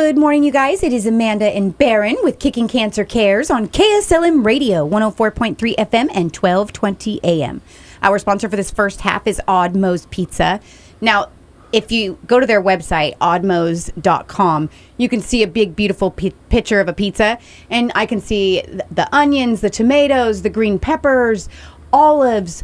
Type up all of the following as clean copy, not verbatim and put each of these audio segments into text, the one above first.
Good morning, you guys. It is Amanda and Barron with Kickin Cancer Cares on KSLM Radio, 104.3 FM and 1220 AM. Our sponsor for this first half is Odd Moe's Pizza. Now, if you go to their website, oddmos.com, you can see a big, beautiful picture of a pizza. And I can see the onions, the tomatoes, the green peppers, olives.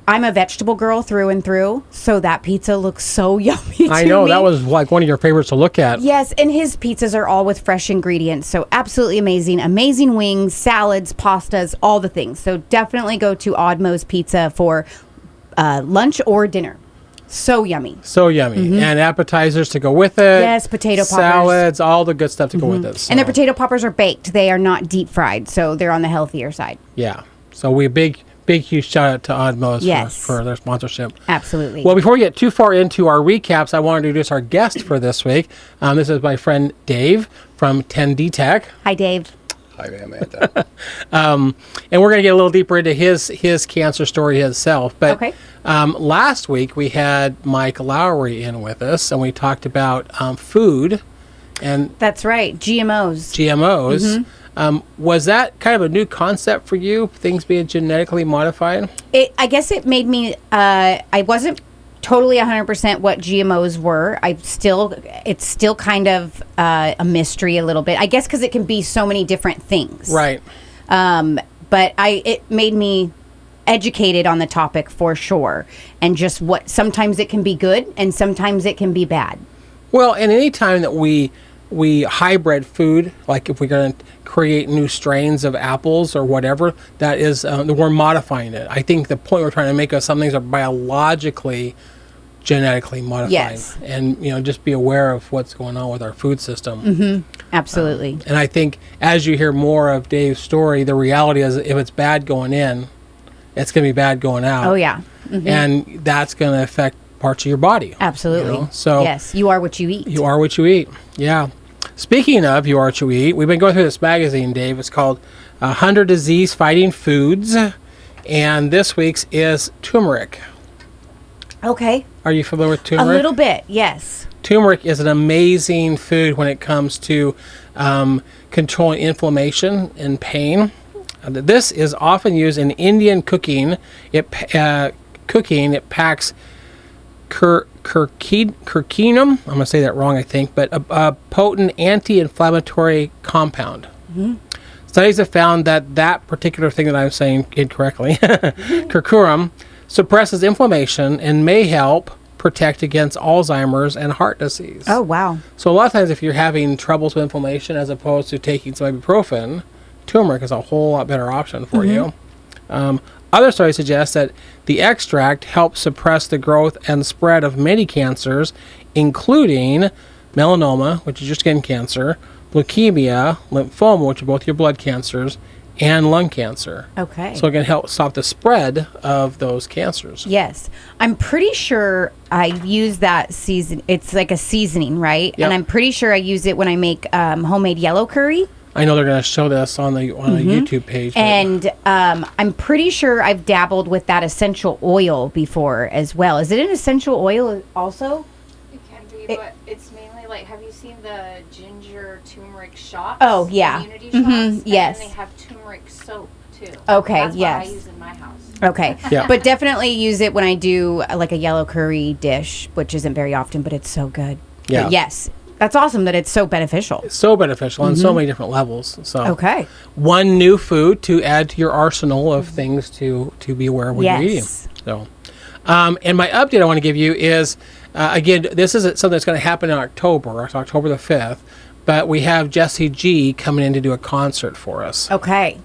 I'm a vegetable girl through and through, so that pizza looks so yummy to me. I know, that was like one of your favorites to look at. Yes, and his pizzas are all with fresh ingredients, so absolutely amazing. Amazing wings, salads, pastas, all the things. So definitely go to Odd Moe's Pizza for lunch or dinner. So yummy. So yummy. Mm-hmm. And appetizers to go with it. Yes, potato poppers. Salads, all the good stuff to go with it. So. And their potato poppers are baked. They are not deep fried, so they're on the healthier side. Yeah. So we big, huge shout out to Odd Moe's for their sponsorship. Absolutely. Well, before we get too far into our recaps, I want to introduce our guest for this week. This is my friend Dave from 10D Tech. Hi, Dave. Hi, Amanda. And we're going to get a little deeper into his cancer story himself. But last week we had Mike Lowry in with us, and we talked about food. And that's right, GMOs. GMOs. Was that kind of a new concept for you, things being genetically modified? I guess it made me, I wasn't totally 100% what GMOs were. It's still kind of a mystery a little bit. I guess because it can be so many different things. Right. But it made me educated on the topic for sure. And just sometimes it can be good and sometimes it can be bad. Well, and any time that we hybrid food, like if we're going to create new strains of apples or whatever, that is, we're modifying it. I think the point we're trying to make is some things are biologically, genetically modified. Yes. And, just be aware of what's going on with our food system. Mm-hmm. Absolutely. And I think as you hear more of Dave's story, the reality is if it's bad going in, it's going to be bad going out. Oh, yeah. Mm-hmm. And that's going to affect parts of your body. Absolutely. So yes, you are what you eat. You are what you eat. Yeah. Speaking of you are what you eat, we've been going through this magazine, Dave. It's called 100 Disease Fighting Foods. And this week's is turmeric. Okay. Are you familiar with turmeric? A little bit, yes. Turmeric is an amazing food when it comes to controlling inflammation and pain. This is often used in Indian cooking. It packs curcumin, I'm going to say that wrong, I think, but a potent anti-inflammatory compound. Mm-hmm. Studies have found that particular thing that I'm saying incorrectly, curcumin, suppresses inflammation and may help protect against Alzheimer's and heart disease. Oh, wow. So a lot of times if you're having troubles with inflammation as opposed to taking some ibuprofen, turmeric is a whole lot better option for you. Other studies suggest that the extract helps suppress the growth and spread of many cancers, including melanoma, which is your skin cancer, leukemia, lymphoma, which are both your blood cancers, and lung cancer. Okay. So it can help stop the spread of those cancers. Yes. I'm pretty sure I use that season. It's like a seasoning, right? Yep. And I'm pretty sure I use it when I make homemade yellow curry. I know they're going to show this on the YouTube page. And I'm pretty sure I've dabbled with that essential oil before as well. Is it an essential oil also? It can be, but it's mainly like, have you seen the ginger turmeric shots? Oh, yeah. Immunity shots? And yes. then they have turmeric soap, too. Okay, That's yes. what I use in my house. Okay. Yeah. But definitely use it when I do like a yellow curry dish, which isn't very often, but it's so good. Yeah. But yes. That's awesome that it's so beneficial. It's so beneficial on so many different levels. So okay. One new food to add to your arsenal of things to be aware of when you're eating. So, and my update I want to give you is, again, this is something that's going to happen in October. It's October the 5th. But we have Jessie G coming in to do a concert for us. Okay.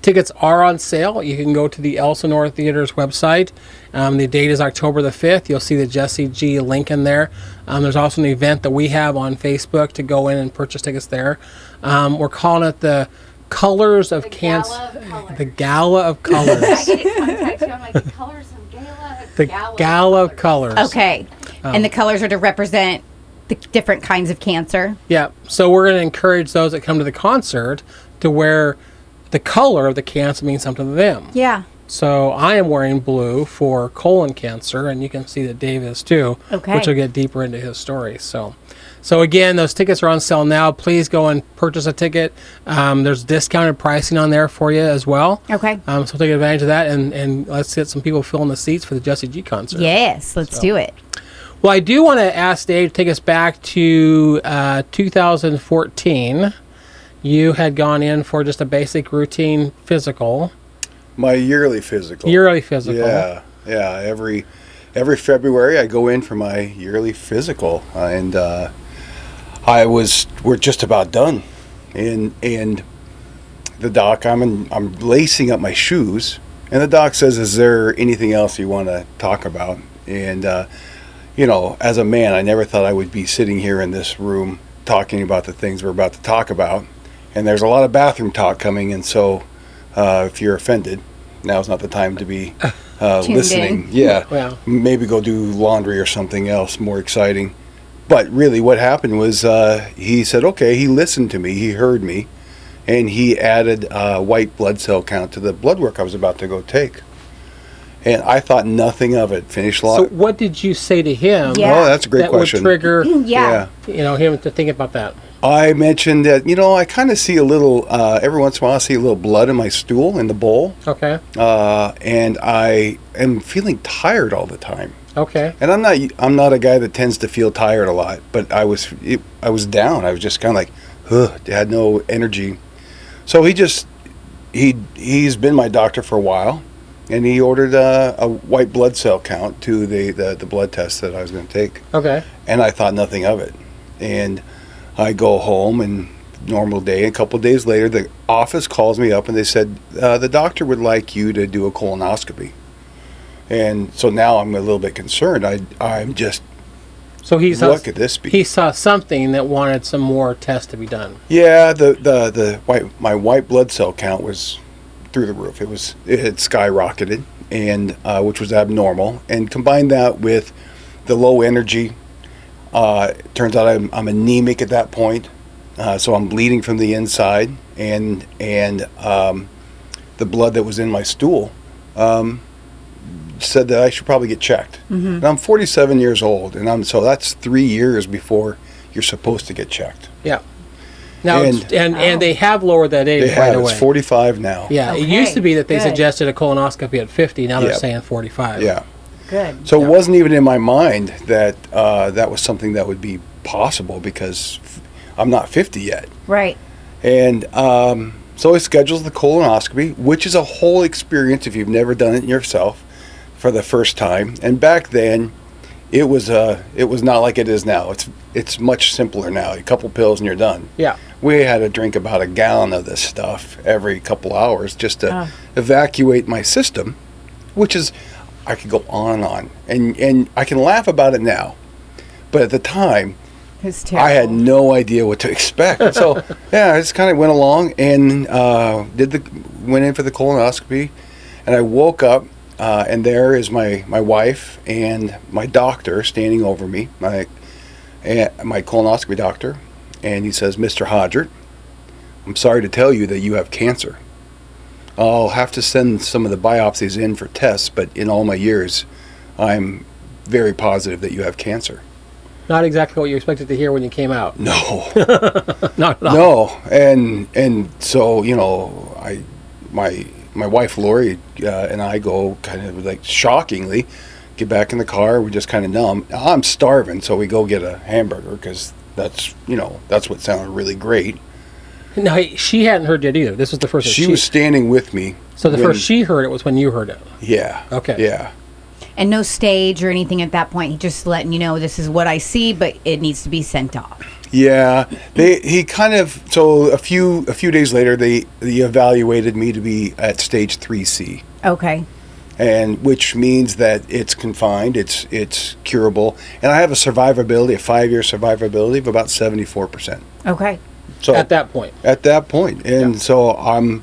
Tickets are on sale. You can go to the Elsinore Theater's website. The date is October the 5th. You'll see the Jessie G link in there. There's also an event that we have on Facebook to go in and purchase tickets there. We're calling it the Colors of Cancer. The Gala of Colors. I get it tongue-tied too. I'm like, the colors of gala. The Gala of Colors. Okay. And the colors are to represent the different kinds of cancer. Yeah. So we're going to encourage those that come to the concert to wear the color of the cancer means something to them. Yeah. So I am wearing blue for colon cancer, and you can see that Dave is too, Okay. which will get deeper into his story. So again, those tickets are on sale now. Please go and purchase a ticket. There's discounted pricing on there for you as well. Okay. So take advantage of that, and let's get some people filling the seats for the Jesse G concert. Yes, let's do it. Well, I do want to ask Dave to take us back to 2014. You had gone in for just a basic routine physical. My yearly physical. Yeah. Every February I go in for my yearly physical, and we're just about done, and the doc, I'm lacing up my shoes, and the doc says, "Is there anything else you want to talk about?" And as a man, I never thought I would be sitting here in this room talking about the things we're about to talk about, and there's a lot of bathroom talk coming, and so if you're offended, now's not the time to be listening. Yeah, Well. Maybe go do laundry or something else more exciting. But really what happened was he said, okay, he listened to me, he heard me, and he added white blood cell count to the blood work I was about to go take. And I thought nothing of it. Finished So what did you say to him Yeah. Oh, that's a great that question. would trigger Yeah. him to think about that? I mentioned that, I kind of see a little, every once in a while I see a little blood in my stool, in the bowl. Okay. And I am feeling tired all the time. Okay. And I'm not a guy that tends to feel tired a lot, but I was down. I was just kind of like, had no energy. So he's been my doctor for a while, and he ordered a white blood cell count to the blood test that I was going to take. Okay. And I thought nothing of it. And I go home, and normal day. A couple of days later, the office calls me up, and they said, the doctor would like you to do a colonoscopy. And so now I'm a little bit concerned. I'm just, So what could this be? He saw something that wanted some more tests to be done. Yeah, my white blood cell count was through the roof. It had skyrocketed, and which was abnormal. And combine that with the low energy, it turns out I'm anemic at that point, so I'm bleeding from the inside, and the blood that was in my stool said that I should probably get checked. Mm-hmm. And I'm 47 years old, and so that's 3 years before you're supposed to get checked. Yeah. Now, and they have lowered that age right away. It's 45 now. Yeah, Okay, it used to be that they good. suggested a colonoscopy at 50. Now they're Yeah. saying 45. Yeah. Good. So it wasn't even in my mind that that was something that would be possible, because I'm not 50 yet. Right. And so he schedules the colonoscopy, which is a whole experience if you've never done it yourself for the first time. And back then, it was not like it is now. It's much simpler now. A couple pills and you're done. Yeah. We had to drink about a gallon of this stuff every couple hours just to evacuate my system, which is, I could go on and I can laugh about it now, but at the time, It's terrible. I had no idea what to expect. So yeah, I just kind of went along and went in for the colonoscopy, and I woke up, and there is my wife and my doctor standing over me, my colonoscopy doctor, and he says, "Mr. Hodgert, I'm sorry to tell you that you have cancer. I'll have to send some of the biopsies in for tests, but in all my years, I'm very positive that you have cancer." Not exactly what you expected to hear when you came out. No. Not at all. No, and so my wife Lori and I go kind of like shockingly get back in the car. We're just kind of numb. I'm starving, so we go get a hamburger because that's what sounded really great. No, she hadn't heard it either. This was the first. She was standing with me. So the first she heard it was when you heard it. Yeah. Okay. Yeah. And no stage or anything at that point. He just letting you know this is what I see, but it needs to be sent off. Yeah, he kind of, so a few days later they evaluated me to be at stage 3C, Okay. and which means that it's confined, it's curable, and I have a 5-year survivability of about 74%. Okay. So At that point. and so I'm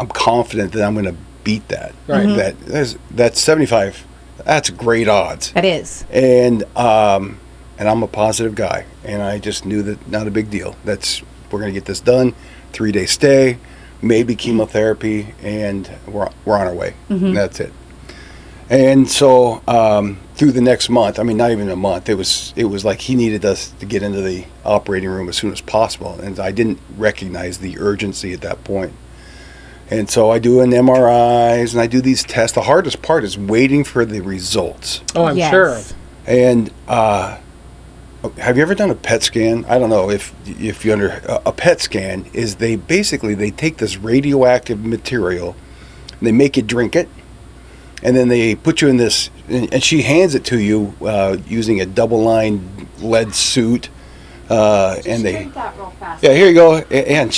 confident that I'm going to beat that. Right. Mm-hmm. That's 75. That's great odds. That is. And I'm a positive guy, and I just knew that not a big deal. We're going to get this done. 3-day stay. maybe chemotherapy, and we're on our way. And that's it. And so through the next month, I mean, not even a month, it was like he needed us to get into the operating room as soon as possible, and I didn't recognize the urgency at that point. And so I do an MRIs and I do these tests. The hardest part is waiting for the results. Oh, I'm Yes. sure. And have you ever done a PET scan? I don't know if you a PET scan is they take this radioactive material, and they make you drink it, and then they put you in this, and she hands it to you using a double-lined lead suit, Just and they, drink that real fast. yeah, here you go, and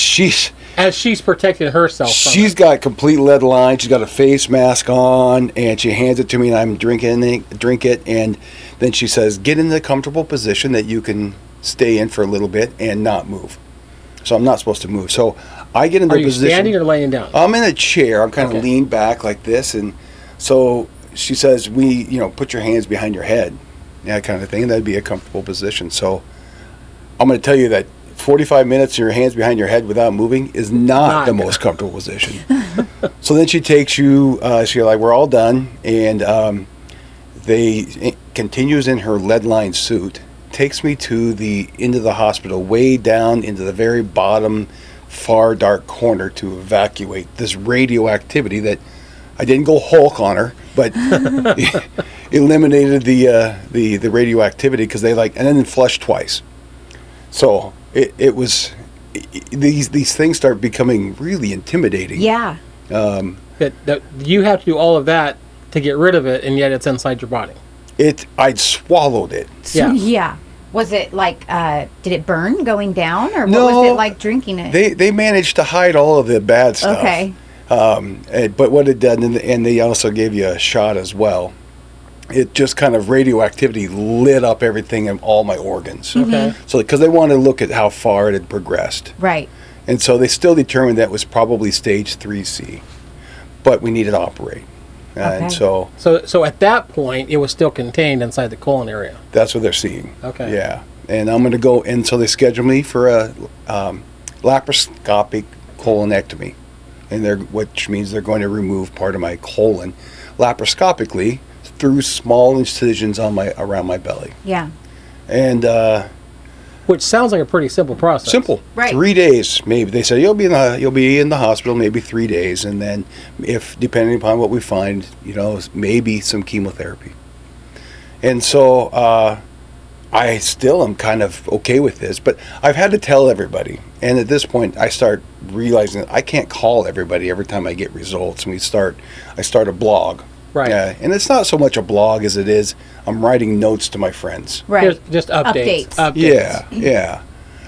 As she's protecting herself from she's it. got complete lead line. She's got a face mask on, and she hands it to me, and I'm drink it, and then she says, "Get in the comfortable position that you can stay in for a little bit and not move." So I'm not supposed to move. So I get in Are the you position. standing or laying down? I'm in a chair. I'm kind of Okay. leaned back like this, and so she says, put your hands behind your head, that kind of thing. That'd be a comfortable position. So I'm going to tell you that 45 minutes your hands behind your head without moving is not the good. most comfortable position. So then she takes you, she's like, we're all done, and continues in her lead-lined suit, takes me to the end of the hospital, way down into the very bottom, far dark corner to evacuate this radioactivity that I didn't go Hulk on her, but eliminated the radioactivity because and then flushed twice. So it was these things start becoming really intimidating. Yeah. That you have to do all of that to get rid of it, and yet it's inside your body. I'd swallowed it. So, Yeah. yeah. Was it like, did it burn going down, or what No, was it like drinking it? They managed to hide all of the bad stuff. Okay. But what it did, and they also gave you a shot as well. It just kind of radioactivity lit up everything in all my organs. Okay. So because they wanted to look at how far it had progressed, Right. and so they still determined that was probably stage 3C, but we needed to operate, and Okay. so So at that point, it was still contained inside the colon area. that's what they're seeing. Okay. Yeah, and I'm going to go, and so they scheduled me for a laparoscopic colonectomy, which means they're going to remove part of my colon laparoscopically through small incisions around my belly, Yeah. and Which sounds like a pretty simple process. simple. Right. 3 days, maybe. They said you'll be in the hospital maybe 3 days, and then if depending upon what we find, maybe some chemotherapy. And so I still am kind of okay with this, but I've had to tell everybody. And at this point, I start realizing that I can't call everybody every time I get results. And I start a blog. Right. And it's not so much a blog as it is I'm writing notes to my friends. Right. Just updates. Yeah, yeah.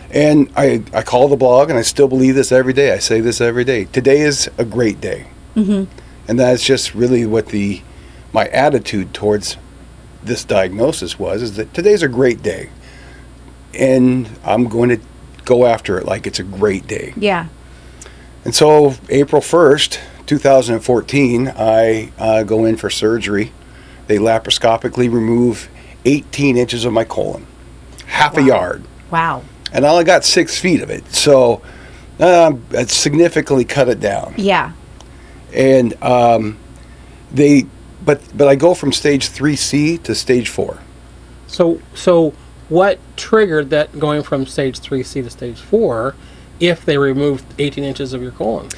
And I call the blog, and I still believe this every day. I say this every day. Today is a great day. Mm-hmm. And that's just really what my attitude towards this diagnosis is that today's a great day. And I'm going to go after it like it's a great day. Yeah. And so April 1st, 2014, I go in for surgery. They laparoscopically remove 18 inches of my colon, half a yard. Wow. And I only got 6 feet of it. So it significantly cut it down. Yeah. And but I go from stage 3C to stage 4. So what triggered that going from stage 3C to stage 4 if they removed 18 inches of your colon?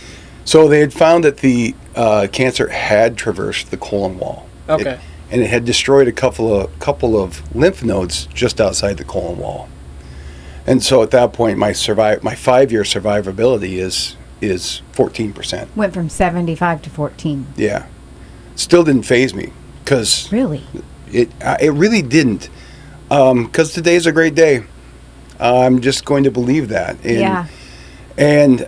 So they had found that the cancer had traversed the colon wall. Okay. And it had destroyed a couple of lymph nodes just outside the colon wall. And so at that point, my 5-year survivability is 14%. Went from 75 to 14. Yeah, still didn't faze me because Really? it really didn't. Because today's a great day. I'm just going to believe that. Yeah. And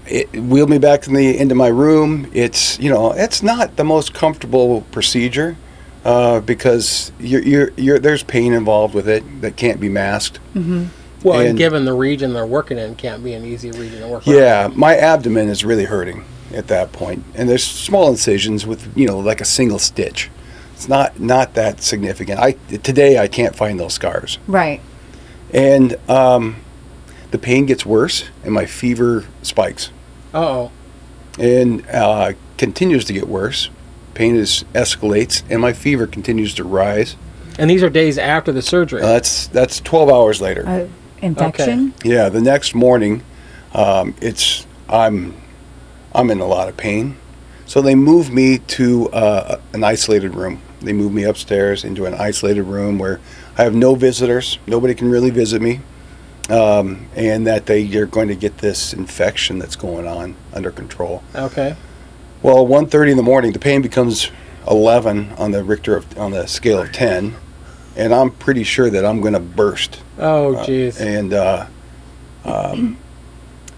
it wheeled me back into my room. It's not the most comfortable procedure because there's pain involved with it that can't be masked. Mm-hmm. Well, and And- given the region they're working in, can't be an easy region to work Yeah, around. my abdomen is really hurting at that point, and there's small incisions with like a single stitch. It's not that significant. Today I can't find those scars. Right. And the pain gets worse and my fever spikes. Uh-oh. And continues to get worse. Pain escalates, and my fever continues to rise. And these are days after the surgery. That's 12 hours later. Infection? Okay. Yeah, the next morning, I'm in a lot of pain. So they moved me to an isolated room. They moved me upstairs into an isolated room where I have no visitors. Nobody can really visit me. And that you're going to get this infection that's going on under control. Okay. Well, 1:30 in the morning, the pain becomes 11 on the scale of 10, and I'm pretty sure that I'm going to burst. Oh, jeez.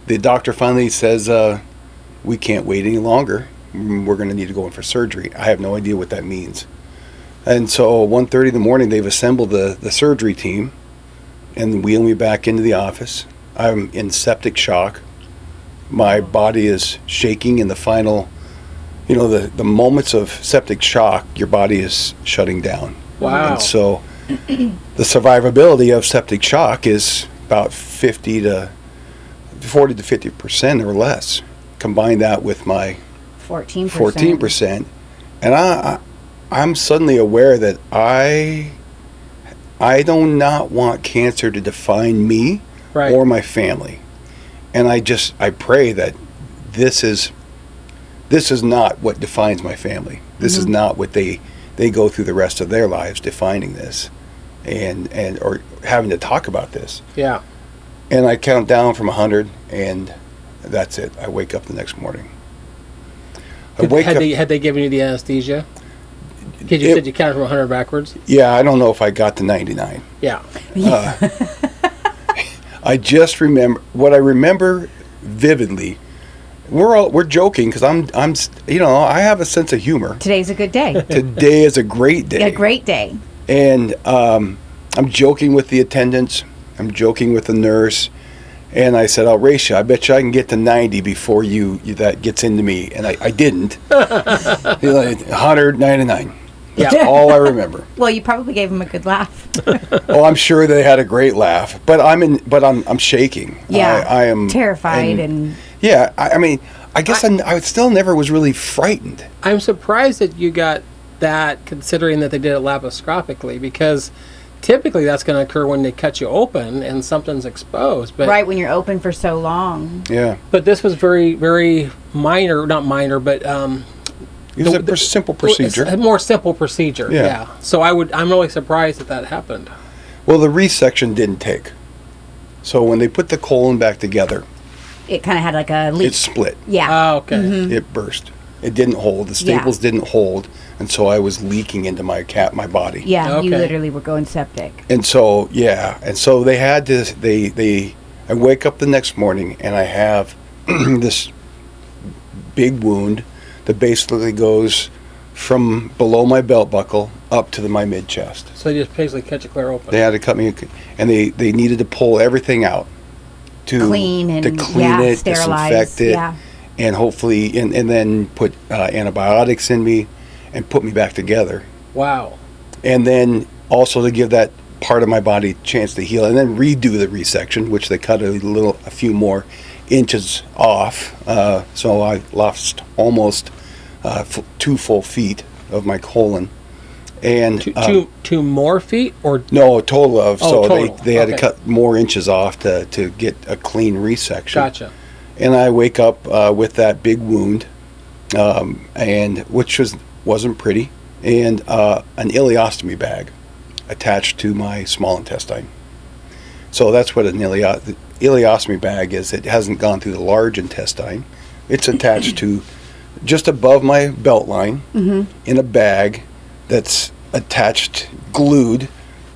The doctor finally says, we can't wait any longer. We're going to need to go in for surgery. I have no idea what that means. And so 1:30 in the morning, they've assembled the surgery team and wheel me back into the office. I'm in septic shock. My body is shaking in the final, the moments of septic shock, your body is shutting down. Wow. And so the survivability of septic shock is about 40 to 50% or less. Combine that with my 14%, and I'm suddenly aware that I do not want cancer to define me or my family, and I pray that this is not what defines my family. This is not what they go through the rest of their lives defining this, and or having to talk about this. Yeah. And I count down from 100, and that's it. I wake up the next morning. Had they given you the anesthesia? Because you said you counted from 100 backwards. Yeah, I don't know if I got to 99. Yeah. I just remember what I remember vividly. We're joking because I have a sense of humor. Today's a good day. Today is a great day. A great day. And I'm joking with the attendants. I'm joking with the nurse. And I said, Raisha, I bet you I can get to 90 before that gets into me. And I didn't. 199. That's all I remember. Well, you probably gave him a good laugh. Oh, I'm sure they had a great laugh. But I'm shaking. Yeah. I am terrified and yeah. I guess I still never was really frightened. I'm surprised that you got that, considering that they did it laparoscopically, because typically that's going to occur when they cut you open and something's exposed. But right when you're open for so long. Yeah. But this was very, very minor, not minor, but it was a simple procedure. A more simple procedure. Yeah. So I'm really surprised that happened. Well, the resection didn't take. So when they put the colon back together, it kind of had like a leak. It split. Yeah. Oh, okay. Mm-hmm. It burst. It didn't hold. The staples didn't hold, and so I was leaking into my body. Yeah, okay. You literally were going septic. And so they had this. I wake up the next morning and I have this big wound that basically goes from below my belt buckle up to my mid chest. So they just basically cut you clear open. They had to cut me, and they needed to pull everything out to clean it, sterilize, disinfect it, and hopefully, and then put antibiotics in me and put me back together. Wow. And then also to give that part of my body a chance to heal, and then redo the resection, which they cut a few more inches off. So I lost almost 2 full feet of my colon. And two more feet, or no, a total of. Total. They had to cut more inches off to get a clean resection. Gotcha. And I wake up with that big wound, and which wasn't pretty, and an ileostomy bag attached to my small intestine. So that's what an ileostomy bag is. It hasn't gone through the large intestine. It's attached to just above my belt line in a bag that's glued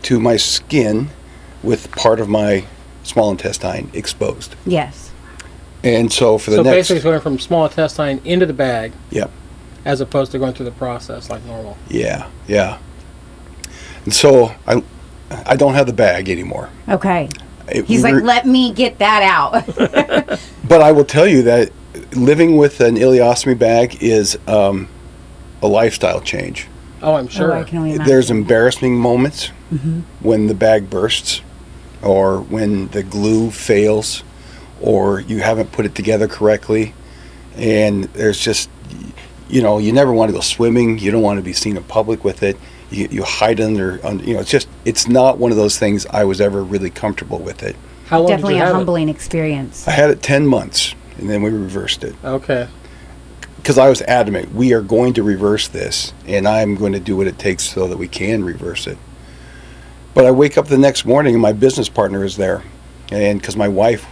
to my skin with part of my small intestine exposed. Yes. And so basically it's going from small intestine into the bag. Yep. As opposed to going through the process like normal. Yeah. And so I don't have the bag anymore. Okay. He's like, let me get that out. But I will tell you that living with an ileostomy bag is a lifestyle change. Oh, I'm sure. I can only imagine. There's embarrassing moments when the bag bursts. or when the glue fails, or you haven't put it together correctly, and there's just, you never want to go swimming. You don't want to be seen in public with it. You hide under, it's not one of those things I was ever really comfortable with it. How long Definitely did you a have humbling experience. I had it 10 months, and then we reversed it. Okay. Because I was adamant, we are going to reverse this, and I'm going to do what it takes so that we can reverse it. But I wake up the next morning, and my business partner is there. And because my wife,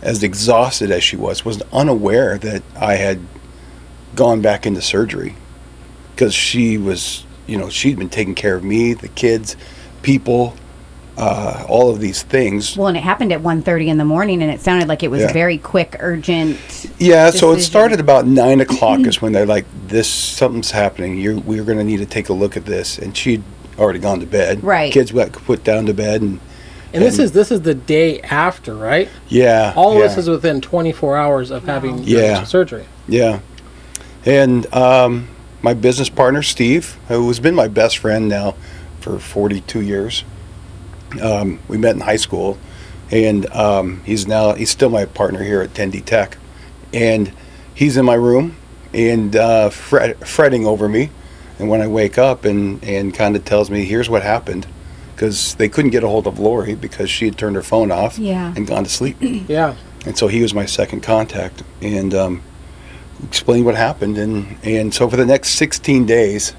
as exhausted as she was unaware that I had gone back into surgery. Because she was, she'd been taking care of me, the kids, people, all of these things. Well, and it happened at 1:30 in the morning, and it sounded like it was very quick, urgent. Yeah, so it started about 9 o'clock is when they're like, something's happening. We're going to need to take a look at this. And she'd already gone to bed. Right. Kids got put down to bed. And this is the day after, right? Yeah. All of this is within 24 hours of having surgery. Yeah. And my business partner, Steve, who has been my best friend now for 42 years, we met in high school, and he's still my partner here at 10D Tech. And he's in my room and fretting over me. And when I wake up and kind of tells me, here's what happened, because they couldn't get a hold of Lori because she had turned her phone off and gone to sleep. Yeah. And so he was my second contact, and explained what happened. And so for the next 16 days,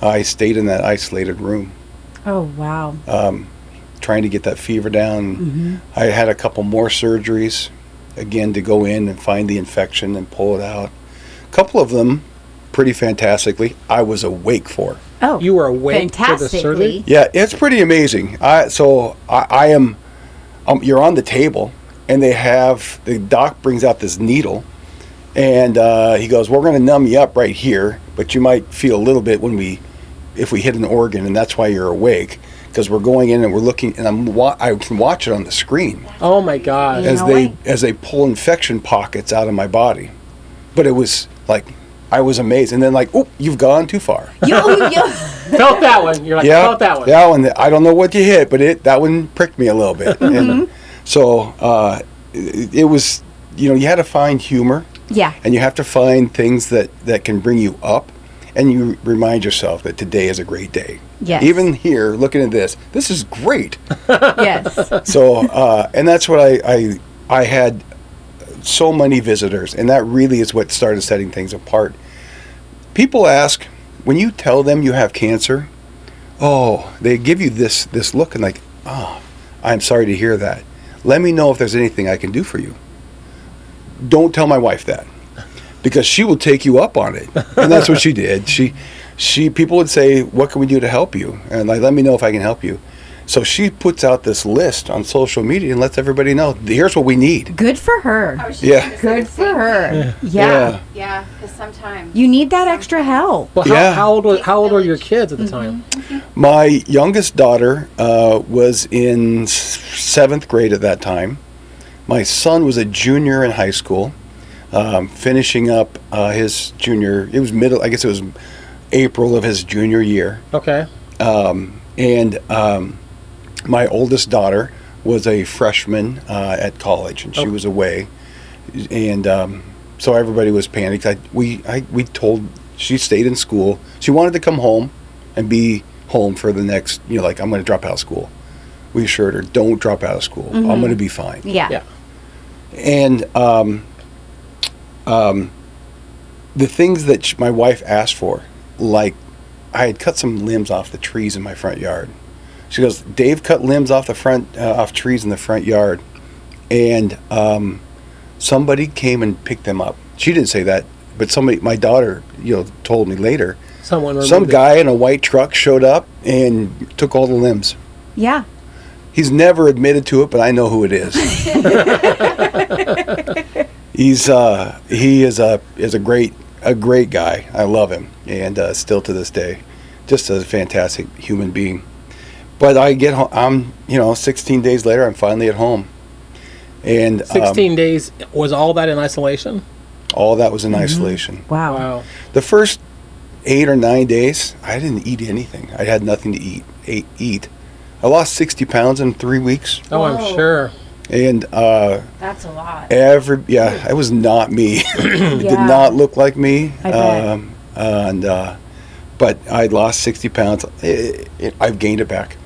I stayed in that isolated room. Oh, wow. Trying to get that fever down. Mm-hmm. I had a couple more surgeries, again, to go in and find the infection and pull it out. A couple of them, pretty fantastically, I was awake for. Oh, you were awake for the surgery? Yeah, it's pretty amazing. I am, you're on the table, and the doc brings out this needle, and he goes, we're going to numb you up right here, but you might feel a little bit if we hit an organ, and that's why you're awake, because we're going in and we're looking, and I can watch it on the screen. Oh my God! As they pull infection pockets out of my body, but it was like, I was amazed, and then like, oh, you've gone too far. Felt that one. You're like, felt that one. Yeah, and I don't know what you hit, but that one pricked me a little bit. And so it was, you had to find humor. Yeah. And you have to find things that can bring you up, and you remind yourself that today is a great day. Yes. Even here, looking at this is great. Yes. So, and that's what I had so many visitors, and that really is what started setting things apart. People ask, when you tell them you have cancer, they give you this look and like, I'm sorry to hear that. Let me know if there's anything I can do for you. Don't tell my wife that, because she will take you up on it. And that's what she did. People would say, what can we do to help you? And like, let me know if I can help you. So she puts out this list on social media and lets everybody know, here's what we need. Good for her. Yeah. Good for her. Yeah. Yeah, because sometimes You need that extra help. Well, how old were your kids at the time? My youngest daughter was in 7th grade at that time. My son was a junior in high school, finishing up his junior. It was I guess it was April of his junior year. Okay. And my oldest daughter was a freshman at college, and she was away. And so everybody was panicked. She stayed in school. She wanted to come home and be home for the next, like, I'm going to drop out of school. We assured her, don't drop out of school. I'm going to be fine. Yeah. And the things that my wife asked for, like, I had cut some limbs off the trees in my front yard. She goes, Dave cut limbs off off trees in the front yard, and somebody came and picked them up. She didn't say that, but my daughter, told me later. Some guy in a white truck showed up and took all the limbs. Yeah. He's never admitted to it, but I know who it is. He is a great guy. I love him, and still to this day, just a fantastic human being. But I get home. 16 days later, I'm finally at home. And 16 days, was all that in isolation? All that was in isolation. Wow. The first 8 or 9 days, I didn't eat anything. I had nothing to eat. I lost 60 pounds in 3 weeks. Oh, I'm Whoa. sure. And That's a lot. it was not me. It did Yeah. not look like me. I bet. But I lost 60 pounds. I've gained it back.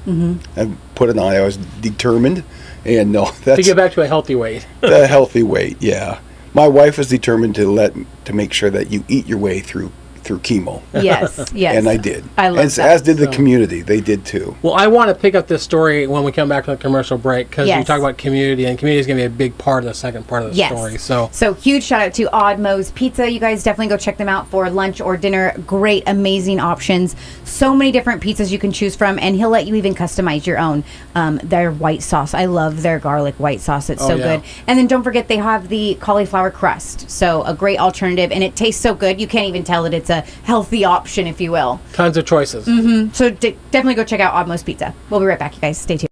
I put it on. I was determined, and no, To that's get back to a healthy weight. a healthy weight. Yeah, my wife was determined to make sure that you eat your way through chemo, Yes, yes. and I did. I love as, that. as did the community. They did too. Well, I want to pick up this story when we come back from the commercial break because Yes. you talk about community, and community is going to be a big part of the second part of the Yes. story. So huge shout out to Odd Mo's Pizza. You guys definitely go check them out for lunch or dinner. Great, amazing options. So many different pizzas you can choose from, and he'll let you even customize your own. Their white sauce. I love their garlic white sauce. It's so yeah. good. And then don't forget they have the cauliflower crust. So a great alternative, and it tastes so good. You can't even tell that it's a healthy option, if you will. tons of choices. So definitely go check out Odd Mo's Pizza. We'll be right back, you guys. Stay tuned.